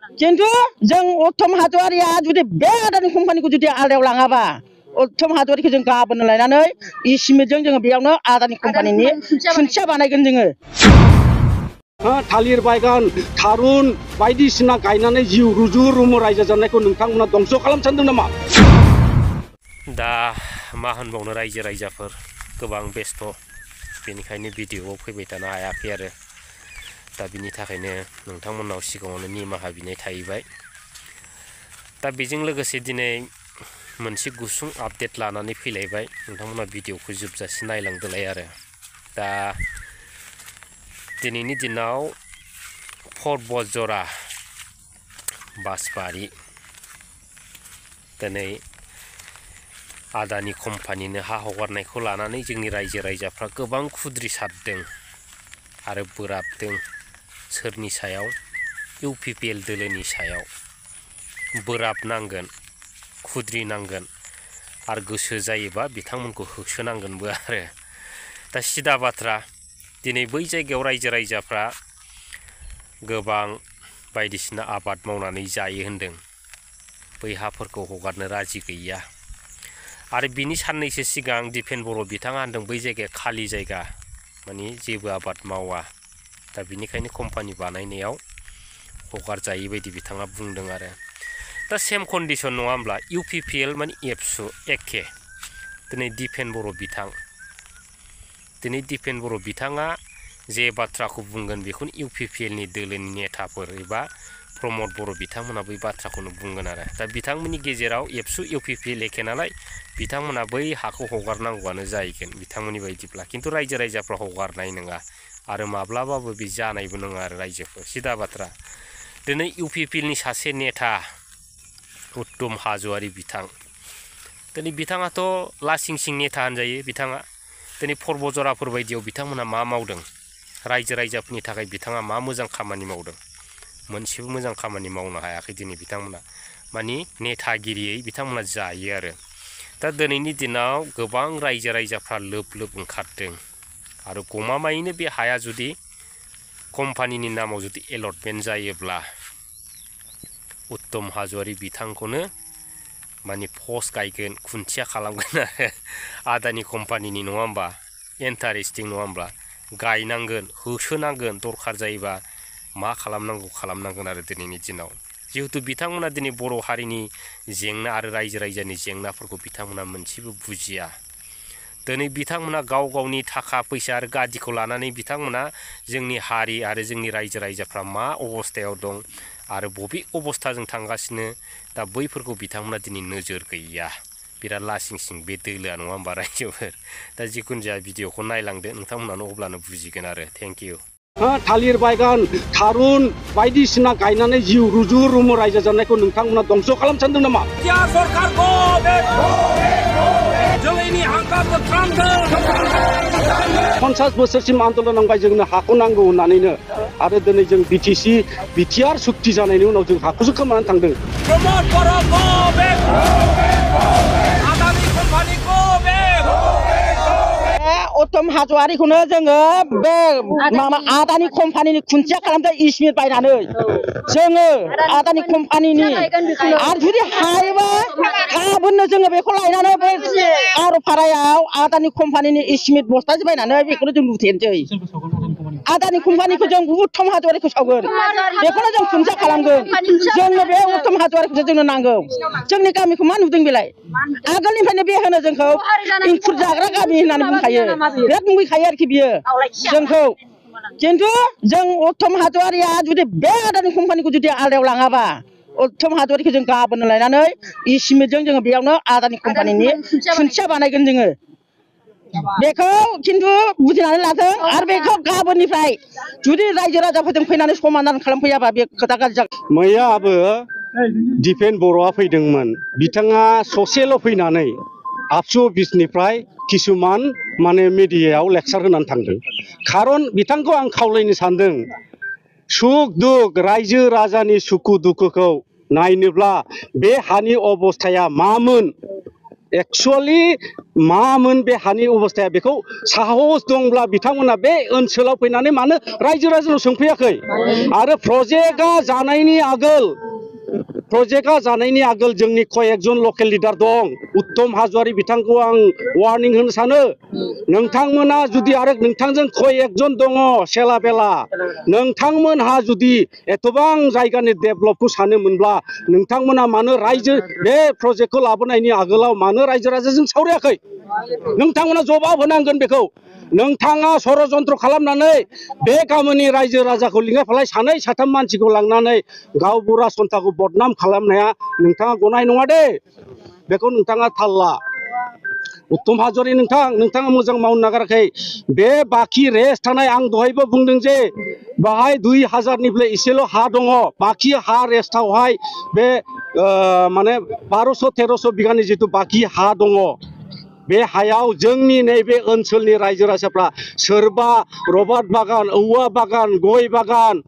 खिन्थु जों उत्तम हाज'वारिया जुदि बे आदानि कम्पानिखौ जुदि आलदायाव लाङाबा उत्तम हाज'वारिखौ जों गाबोन लायनानै इसिमेटजों जोङो बेयावनो आदानि कम्पानिनि खुन्थिया बानायगोन जोङो। थालिर बागान थारुन बायदिसिना गायनानै जिउ रुजु रुमु रायजो जानायखौ नोंथांमोना दंस' खालामनो सानदों नामा? दा मा होनबावनो रायजो राजाफोर गोबां बेस्थ' बेनिखायनो भिडिअ'आव फैबाय थानो हायाखै आरो दा बिनि थाखायनो नोंथांमोननाव सिगाङावनो निमाहा बिनाय थाहैबाय। दा बेजों लोगोसे दिनै मोनसे गुसुं आपडेट लानानै फैलायबाय नोंथांमोना भिडिअ'खौ जोबजासे नायलांदोलाय आरो दा दिनैनि दिनाव पर्बतजरा बासबारि दिनै आदानि कम्पानिनो हा हगारनायखौ लानानै जोंनि रायजो राजाफ्रा गोबां खुद्रिसारदों आरो बोराबदों। सोरनि सायाव? UPPL दोलोनि सायाव बोराबनांगोन, खुद्रिनांगोन आरो गोसो जायोबा बिथांमोनखौ होसोनांगोनबो आरो दा सिदा बाथ्रा दिनै बै जायगायाव रायजो राजाफ्रा गोबां बायदिसिना आबाद मावनानै जायो होनदों। बै हाफोरखौ हगारनो राजि गैया आरो बिनि साननैसो सिगां दिपेन बर' बिथाङा होनदों बै जायगाया खालि जायगा माने जेबो आबाद मावा दा बिनिखायनो कम्पानि बानायनायाव हगारजायै बायदि बिथाङा बुंदों आरो दा सेम कन्डिसन नङा होमब्ला UPPL माने एबसु एखे दिनै दिपेन बर' बिथाङा जे बाथ्राखौ बुंगोन बेखौनो UPPLनि दोलोनि नेताफोर एबा प्रमद बर' बिथांमोना बै बाथ्राखौनो बुंगोन आरो दा बिथांमोननि गेजेराव एबसु UPPL एखे नालाय बिथांमोना बै हाखौ हगारनांगौआनो जाहैगोन बिथांमोननि बायदिब्ला खिन्थु रायजो राजाफ्रा हगारनाय नङा आरो माब्लाबाबो बे जानायबो नङा आरो रायजोफोर सिदा बाथ्रा दिनै UPPLनि सासे नेता उत्तम हाज'वारि बिथां दिनै बिथाङाथ' लासिं सिं नेता होनजायो बिथाङा दिनै पर्बतजराफोर बायदियाव बिथांमोना मा मावदों रायजो राजाफोरनि थाखाय बिथाङा मा मोजां खामानि मावदों मोनसेबो मोजां खामानि मावनो हायाखै दिनै बिथांमोना मानि नेतागिरियै बिथांमोना जायो आरो दा दिनैनि दिनाव गोबां रायजो राजाफ्रा लोब लोब ओंखारदों आरो गमामायैनो बे हाया जुदि कम्पानिनि नामाव जुदि एलटमेन्ट जायोब्ला उत्तम हाज'वारि बिथांखौनो माने पस्ट गायगोन खुन्थिया खालामगोन आरो आदानि कम्पानिनि नङा होमबा इन्टारेस्टिं नङा होमब्ला गायनांगोन होसोनांगोन दरखार जायोबा मा खालामनांगोन आरो दिनैनि दिनाव जिहेतु बिथांमोना दिनै बर' हारिनि जेंना आरो रायजो राजानि जेंनाफोरखौ बिथांमोना मोनसेबो बुजिया दिनै बिथांमोना गाव गावनि थाखा फैसा आरो गादिखौ लानानै बिथांमोना जोंनि हारि आरो जोंनि रायजो राजाफ्रा मा अबस्थायाव दं आरो बबे अबस्थाजों थांगासिनो दा बैफोरखौ बिथांमोना दिनै नोजोर गैया बिराद लासिं सिं बे दोलोआ नङा होमबा रायजोफोर दा जिखुनु जाया भिडिअखौ नायलांदो नोंथांमोनानो अब्लानो बुजिगोन आरो थेंक इउ। थालिर बागान थारुन बायदिसिना गायनानै जिउ रुजु रुमु रायजो जानायखौ नोंथांमोना दंस' खालामनो सानदों नामा? जोंनि हांखा बोख्रांगोन 50 बोसोरसिम आन्दलन नांबाय जोंनो हाखौ नांगौ होननानैनो आरो दिनै जों बिटिआर सुक्ति जानायनि उनाव जों हाखौसो खोमानानै थांदों। प्रमद बर' आदानि कम्पानिखौ उत्तम हाज'वारिखौनो जोङो बे माबा आदानि कम्पानिनि खुन्थिया खालामदों इस्मिट बायनानै जोङो आदानि कम्पानिनि आरो जुदि हायोबा गाबोननो जोङो बेखौ लायनानै बे आर'फारायाव आदानि कम्पानिनि इस्मिट बस्थासे बायनानै बेखौनो जों लुथेनोसै आदानि कम्पानिखौ जों उत्तम हाज'वारिखौ सावगोन बेखौनो जों खुन्थिया खालामगोन जोंनो बे उत्तम हाज'वारिखौसो जोंनो नांगौ जोंनि गामिखौ मा नुदों बेलाय आगोलनिफ्रायनो बे होनो जोंखौ इंखुर जाग्रा गामि होननानै बुंखायो बिराद मुगैखायो आरोखि बियो जोंखौ खिन्थु जों उत्तम हाज'वारिया जुदि बे आदानि कम्पानिखौ जुदि आलदायाव लाङाबा उत्तम हाज'वारिखौ जों गाबोन लायनानै इसिमेटजों जोङो बेयावनो आदानि कम्पानिनि खुन्थिया बानायगोन जोङो बेखौ खिन्थु बुजिनानै लाथों आरो बेखौ गाबोननिफ्राय जुदि रायजो राजाफोरजों फैनानै समाधान खालामफैयाबा बे खोथा गाज्रि जागोन। मैयाबो दिपेन बर'आ फैदोंमोन बिथाङा ससेल' फैनानै आबसु अफिसनिफ्राय किसुमान माने मिडियायाव लेक्सार होनानै थांदों खारन बिथांखौ आं खावलायनो सानदों सुख दुख रायजो राजानि सुखु दुखुखौ नायनोब्ला बे हानि अबस्थाया मामोन एक्चुअलि मामोन बे हानि अबस्थाया बेखौ साहस दंब्ला बिथांमोना बे ओनसोलाव फैनानै मानो रायजो राजानाव सोंफैयाखै आरो प्रजेक्टआ जानायनि आगोल जोंनि कयेकजन लकेल लिडार दं उत्तम हाजवारी बिथांखौ आं वार्निं होनो सानो नोंथांमोना जुदि आरो नोंथांजों कयेकजन दङ सेला बेला नोंथांमोनहा जुदि एथबां जायगानि डेभेलपखौ सानोमोनब्ला नोंथांमोना मानो रायजो बे प्रजेक्टखौ लाबोनायनि आगोलाव मानो रायजो राजाजों सावरायाखै नोंथांमोना जवाब होनांगोन बेखौ नोंथाङा षड़यन्त्र खालामनानै बे गामिनि रायजो राजाखौ लिंहरफालाय सानै साथाम मानसिखौ लांनानै गावबुरा सन्थाखौ बदनाम खालामनाया नोंथाङा गनाय नङा दे बेखौ नोंथाङा थाल ला उत्तम हाजवारी नोंथाङा मोजां मावनो नागाराखै बे बाखि रेस्ट थानाय आं दहायबो बुंदों जे बाहाय 2000निफ्राय एसेल' हा दङ बाखि हा रेस्टआवहाय बे माने 1200-1300 बिगानि जिथु बाखि हा दङ बे हायाव जोंनि नैबे ओनसोलनि रायजो राजाफ्रा सोरबा रबार बागान औवा बागान गय बागान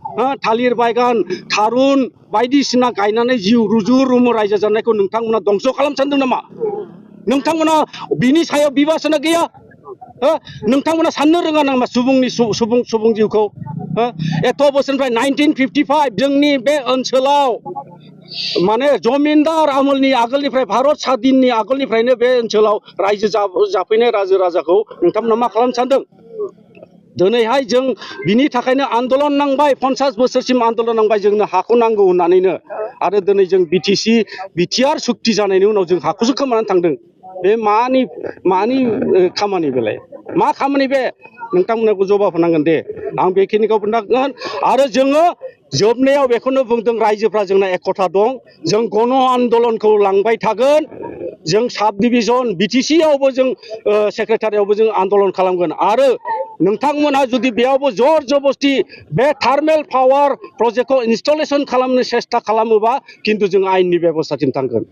थालिर बागान थारुन बायदिसिना गायनानै जिउ रुजु रुमु रायजो जानायखौ नोंथांमोना दंस' खालाम सानदों नामा नोंथांमोना बिनि सायाव बिबासना गैया नोंथांमोना साननो रोङा नामा सुबुं जिउखौ एथ' बोसोरनिफ्राय 1955 जोंनि बे ओनसोलाव माने जमिनदार आमोलनि आगोलनिफ्राय भारत स्वाधीननि आगोलनिफ्रायनो बे ओनसोलाव रायजो जाफैनाय रायजो राजाखौ नोंथांमोना मा खालामनो सानदों दिनैहाय जों बिनि थाखायनो आन्दलन नांबाय 50 बोसोरसिम आन्दलन नांबाय जोंनो हाखौ नांगौ होननानैनो आरो दिनै जों बिटिआर सुक्ति जानायनि उनाव जों हाखौसो खोमानानै थांदों बे मानि खामानि बेलाय मा खामानि बे नोंथांमोनखौ जवाब होनांगोन दे आं बेखिनिखौ बुंनांगोन आरो जोङो जोबनायाव बेखौनो बुंदों रायजोफ्रा जोंना एकता दं जों गण आन्दलनखौ लांबाय थागोन जों साब डिभिजन बिटिसियावबो जों सेक्रेटारियावबो जों आन्दलन खालामगोन आरो नोंथांमोनहा जुदि बेयावबो जर जबस्ति बे थार्मेल पावार प्रजेक्टखौ इनस्टलेशन खालामनो सेस्था खालामोबा खिन्थु जों आयेननि बेब'स्थाथिं थांगोन